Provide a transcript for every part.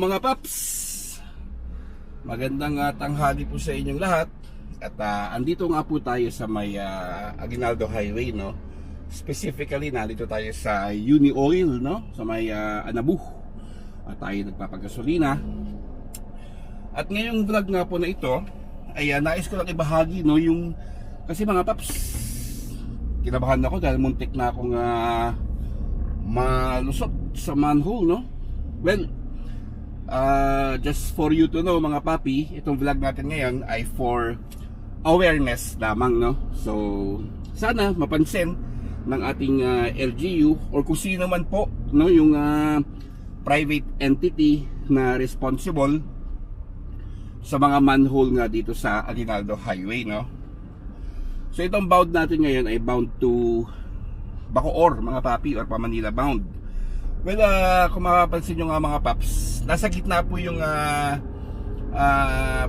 mga paps, magandang tanghali po sa inyong lahat. At andito nga po tayo sa may Aguinaldo Highway, no? Specifically, nandito tayo sa Uni Oil, no? Sa may Anabu. At tayo nagpapagasolina. At ngayong vlog nga po na ito ay nais ko lang ibahagi, no? Yung, kasi mga paps, kinabahan ako dahil muntik na akong malusot sa manhole, no? Well, just for you to know mga papi, itong vlog natin ngayon ay for awareness lamang, no? So, sana mapansin ng ating LGU or kung sino man po, no, yung private entity na responsible sa mga manhole nga dito sa Aguinaldo Highway, no? So, itong bound natin ngayon ay bound to Bacoor, mga papi, or pa-Manila bound. Well, kung mapapansin nyo nga mga paps, nasa gitna po yung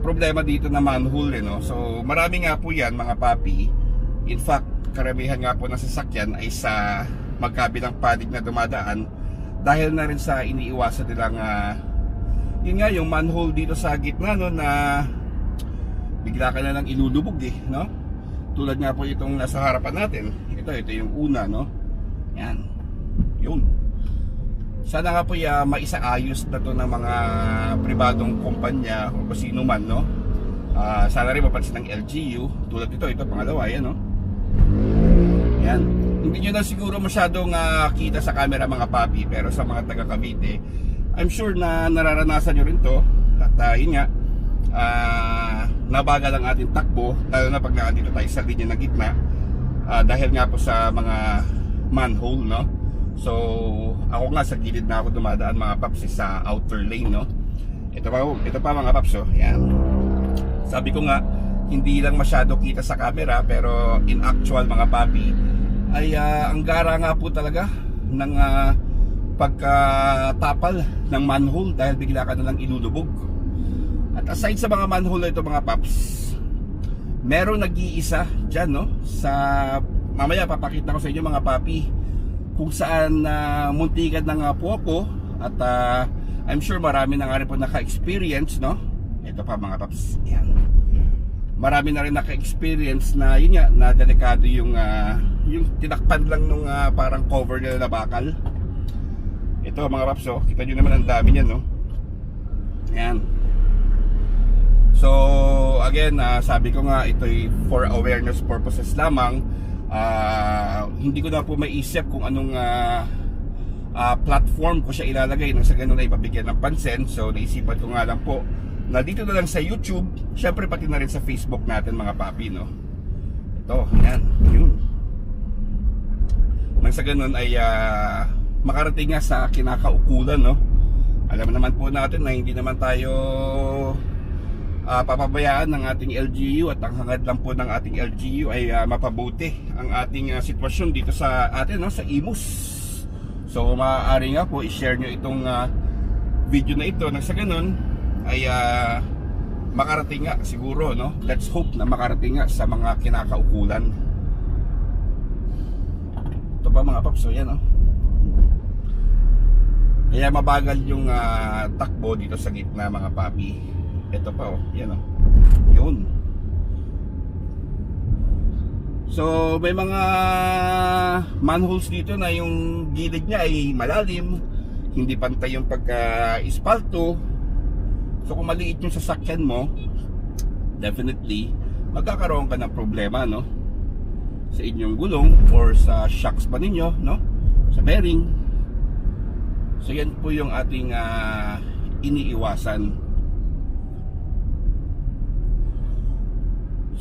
problema dito na manhole, no? So marami nga po yan mga papi. In fact, karamihan nga po ng sasakyan ay sa magkabilang panig na dumadaan dahil na rin sa iniiwasan nilang yun nga, yung manhole dito sa gitna, no, na bigla ka na lang ilulubog, no? Tulad nga po itong nasa harapan natin. Ito yung una, no? Yan, yun. Sana nga po maisaayos na to ng mga pribadong kumpanya o sino man, no? Sana rin mapansin ng LGU. Tulad ito pangalawa, yan, no? Yan. Hindi nyo na siguro masyadong kita sa camera mga papi, pero sa mga taga Cavite, I'm sure na nararanasan nyo rin to. At yun nga, nabagal ang ating takbo, lalo na pag nakandito tayo sa linya ng gitna, dahil nga po sa mga manhole, no? So, ako nga sa gilid na ako dumadaan mga paps sa outer lane, no? Ito pa mga paps, oh. Yan. Sabi ko nga, hindi lang masyado kita sa camera, pero in actual mga papi, ay ang gara nga po talaga ng pagkatapal ng manhole dahil bigla ka na lang ilulubog. At aside sa mga manhole ito mga paps, meron nag-iisa dyan, no? Mamaya papakita ko sa inyo mga papi kung saan muntikan na nga po ako. At I'm sure marami na nga rin po naka-experience, no? Ito pa mga paps, yan. Marami na rin naka-experience na yun nga, na delikado yung tinakpan lang nung parang cover nila na bakal. Ito mga paps, oh, kita nyo naman ang dami niyan, no? Yan. So again, sabi ko nga, ito'y for awareness purposes lamang. Hindi ko na po maiisip kung anong platform ko siya ilalagay nang sa ganun ay mabigyan ng pansin. So naisipan ko nga lang po na dito na lang sa YouTube, syempre pati na rin sa Facebook natin mga papi, no? Ito, yan, yun. Nang sa ganun ay makarating nga sa kinakaukulan, no? Alam naman po natin na hindi naman tayo papabayaan ng ating LGU, at ang hangad lang po ng ating LGU ay mapabuti ang ating sitwasyon dito sa atin, no, sa Imus. So maaari nga po i-share nyo itong video na ito nang sa ganun ay makarating nga siguro, no? Let's hope na makarating nga sa mga kinakaukulan. Ito pa mga paps, so yan, no? Kaya mabagal yung takbo dito sa gitna mga papi. Ito pa, oh, yan, oh. Yun. So may mga manholes dito na yung gilid niya ay malalim, hindi pantay yung pagka-ispalto. So kung maliit yung sasakyan mo, definitely magkakaroon ka ng problema, no? Sa inyong gulong or sa shocks pa ninyo, no? Sa bearing. So yan po yung ating iniiwasan.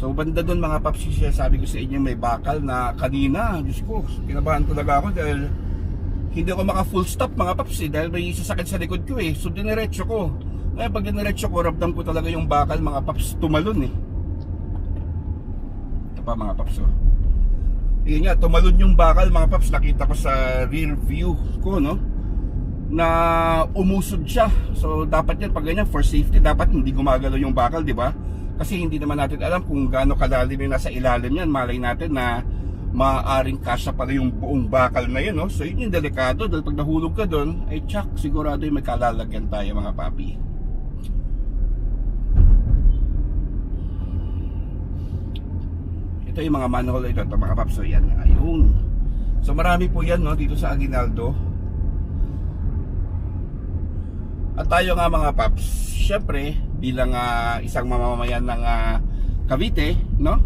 So banda doon mga paps, sabi ko sa inyo may bakal na kanina, Diyos ko, kinabahan talaga ako dahil hindi ako maka full stop mga paps, dahil may sasakit sa likod ko, so diniretso ko. Ngayon pag diniretso ko, ramdam ko talaga yung bakal mga paps, tumalon. Ito pa mga paps, oh. Yun nga, tumalon yung bakal mga paps, nakita ko sa rear view ko, no, na umusod siya. So dapat yan, pag ganyan, for safety, dapat hindi gumagalaw yung bakal, di ba? Kasi hindi naman natin alam kung gaano kalalim yung nasa ilalim yan. Malay natin na maaaring kasya pala yung buong bakal na yun, no? So yun yung delikado, dahil pag nahulog ka doon, ay tsak, sigurado yung may kalalagyan tayo mga papi. Ito yung mga manhole ito mga paps. So yan, ayun. So marami po yan, no, dito sa Aguinaldo. At tayo nga mga paps, syempre bilang isang mamamayan ng Cavite, no,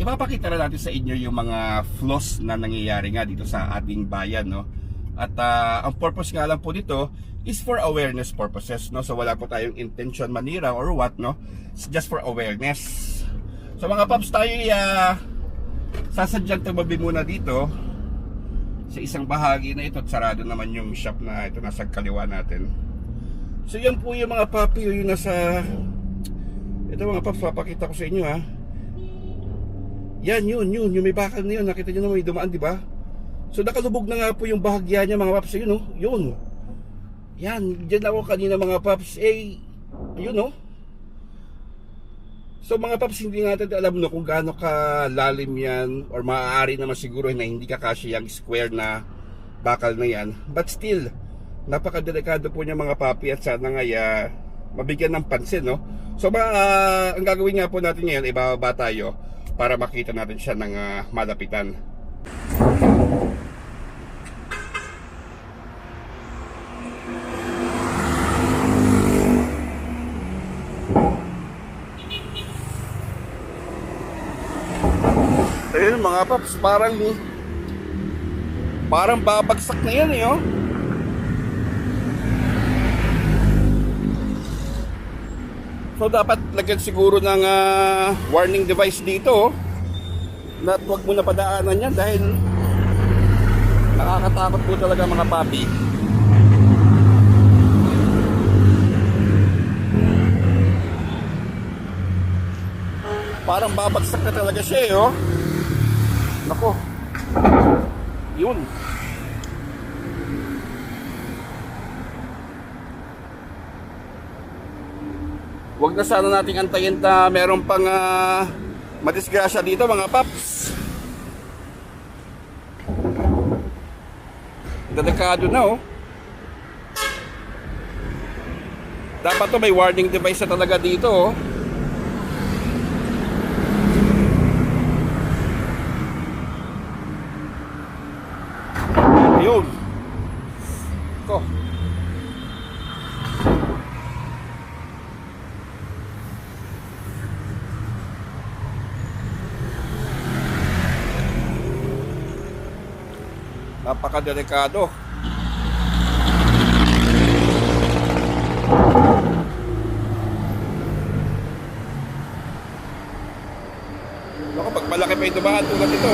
ipapakita na natin sa inyo yung mga flaws na nangyayari nga dito sa ating bayan, no. At ang purpose nga lang po dito is for awareness purposes, no. So wala po tayong intention manira or what, no. It's just for awareness. So mga paps, tayo sasadyang tumabi muna dito sa isang bahagi na ito at sarado naman yung shop na ito nasa kaliwa natin. So yan po yung mga papi, yung nasa ito mga paps, papakita ko sa inyo ha. Yan, yun yung may bakal na yun, nakita nyo naman may dumaan, di ba? So nakalubog na nga po yung bahagya niya mga paps, yun, no? Yun. Yan, dyan ako kanina mga paps, yun, no? So mga paps, hindi natin alam, no, kung gaano kalalim yan, or maaari naman siguro na hindi kakasya yung square na bakal na yan. But still, napakadelikado po niya mga papi, at sana nga mabigyan ng pansin, no? So ang gagawin nga po natin ngayon, ibababa tayo para makita natin siya ng malapitan. Ayun mga paps, parang babagsak na yan, oh. So dapat lagyan siguro ng warning device dito, na huwag mo na padaanan yan dahil nakakatakot po talaga mga papi. Parang babagsak na talaga siya, oh. Nako. Yun. Huwag na sana nating antayin na meron pang madisgrasya dito mga paps. Delikado na, oh. Dapat to may warning device na talaga dito, oh. Ayun. Ko. Napakadelikado. Ako, pag malaki pa yung dumaan tulad ito.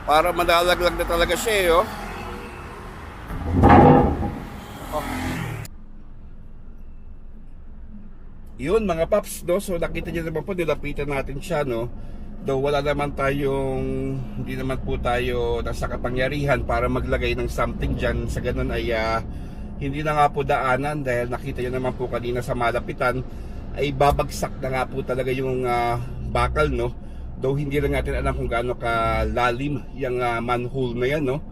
Para madalaglag na talaga siya, oh. Yun mga paps, no? So nakita nyo naman po, nilapitan natin siya, no? Though wala naman tayong, hindi naman po tayo nasa kapangyarihan para maglagay ng something dyan. Sa ganun ay hindi na nga po daanan, dahil nakita nyo naman po kanina sa malapitan ay babagsak na nga po talaga yung bakal, no? Though hindi lang natin alam kung gaano kalalim yung manhole na yan, no?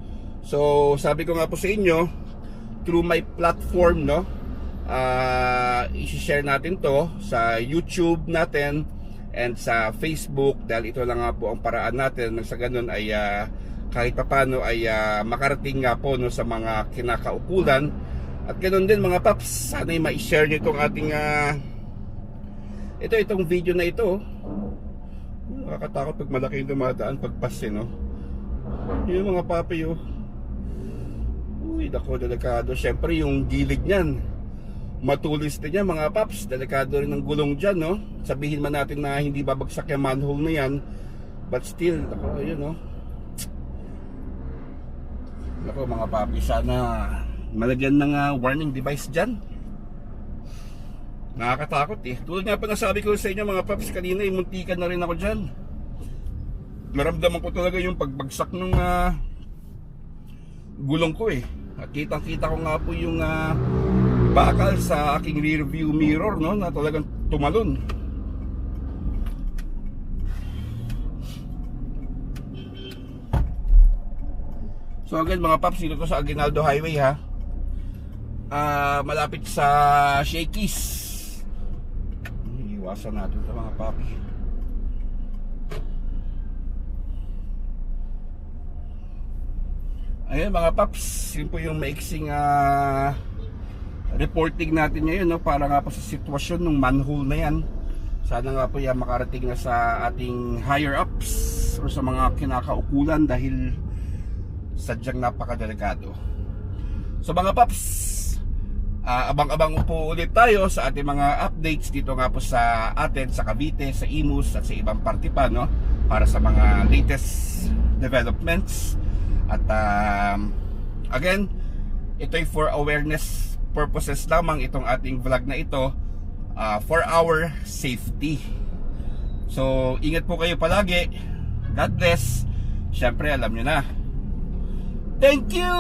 So sabi ko nga po sa inyo, through my platform, no, i-share natin to sa YouTube natin and sa Facebook, dahil ito lang nga po ang paraan natin nang sa ganun ay kahit papano ay makarating nga po, no, sa mga kinakaukulan. At ganun din mga paps, sana ma-share nyo itong ating itong video na ito. Nakakatakot pag malaki yung dumadaan pagpasin, no? Yung mga papi, oh. Uy, dako, delikado. Syempre yung gilid niyan, matulis din yan mga paps. Delikado rin ang gulong dyan, no? Sabihin man natin na hindi babagsak yung manhole na yan, but still, dako, yun, no? Dako mga papi, sana malagyan ng warning device dyan. Nakakatakot, eh. Tulad nga pa nasabi ko sa inyo mga paps kanina, muntikan na rin ako dyan. naramdaman ko talaga yung pagbagsak ng gulong ko eh. At kitang-kita ko nga po yung bakal sa aking rear view mirror, no, na talagang tumalon. So again mga paps, dito to sa Aguinaldo Highway ha. Malapit sa Shakey's. Iwasan natin sa mga papi. Ayun mga paps, yun po yung maiksing reporting natin ngayon, no, para nga po sa sitwasyon ng manhole na yan. Sana nga po yan makarating na sa ating higher ups or sa mga kinakaukulan dahil sadyang napakadelikado. So mga paps, abang-abang po ulit tayo sa ating mga updates dito nga po sa atin, sa Cavite, sa Imus at sa ibang parte pa, no, para sa mga latest developments. At again, ito'y for awareness purposes lamang itong ating vlog na ito, for our safety. So ingat po kayo palagi. God bless. Syempre alam nyo na. Thank you!